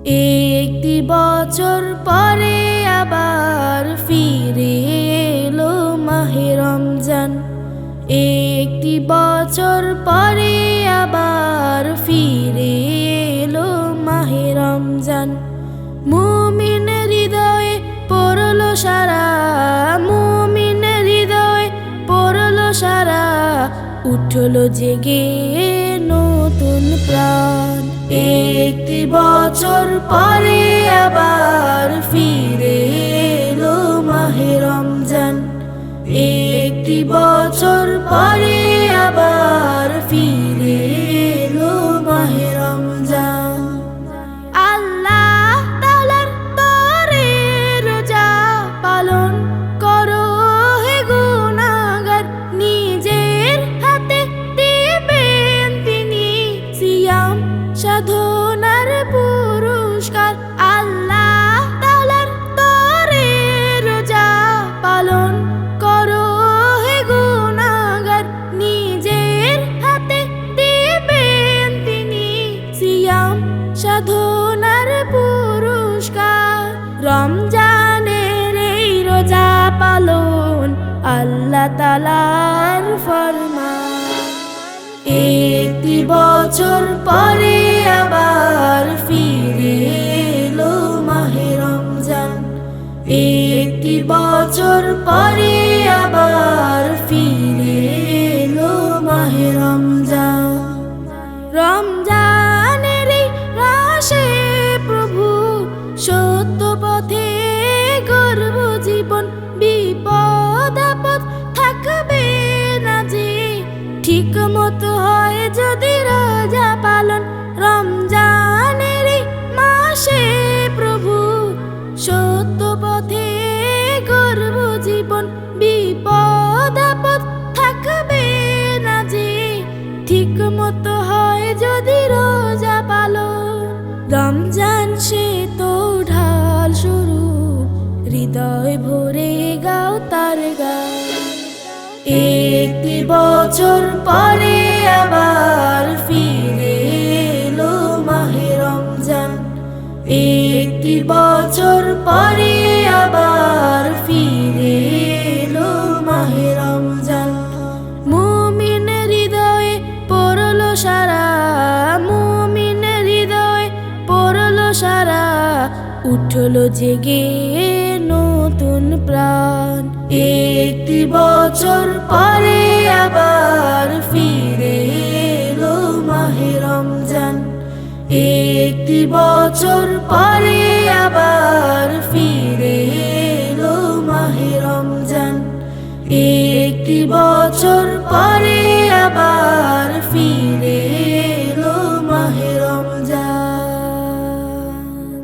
একটি বছর পরে আবার ফিরে এলো মাহে রমজান। একটি বছর পরে আবার ফিরে এলো মাহে রমজান। মুমিন হৃদয়ে পড়লো সারা, মুমিন হৃদয়ে পড়লো সারা, উঠলো জেগে নতুন প্রাণ। একটি বছর পরে আবার ফিরে এলো মাহে রমজান। একটি বছর পরে আবার ফিরে এলো মাহে রমজান। আল্লাহ তাআলার তরে রোজা পালন করো হে গুনাহগার, নিজের হাতে দিবেন তিনি সিয়াম সাধনার পুরস্কার। আল্লাহ তাআলার তরে রোজা পালন করো হে গুনাহগার, নিজের হাতে দিবেন তিনি সিয়াম সাধনার পুরস্কার। রমজানের এই রোজা পালন আল্লাহ তাআলার ফরমান। একটি বছর পরে আবার ফিরে এলো মাহে রমজান। একটি বছর পরে আবার ফিরে এলো মাহে রমজান। রমজানের এই রাশে প্রভু সত্য পথে গর্ব জীবন, বিপদ আপদ থাকবে না যে, ঠিক মতো হয় যদি রোজা পালন। রমজানের এই মাসে প্রভু সত্য পথে গর্ব জীবন, বিপদ আপদ থাকবে না যে, ঠিক মতো হয় যদি রোজা পালন। রমজান সে তো ঢাল শুরু, হৃদয় ভরে গাও তার গান। একটি বছর পরে আবার ফিরে এলো মাহে রমজান। একটি বছর পরে আবার ফিরে এলো মাহে রমজান। মুমিন হৃদয়ে পড়লো সারা, মুমিন হৃদয়ে পড়লো সারা, উঠলো জেগে নতুন প্রাণ। একটি বছর পরে আবার ফিরে এলো মাহে রমজান। একটি বছর পরে আবার ফিরে এলো মাহে রমজান। একটি বছর পরে আবার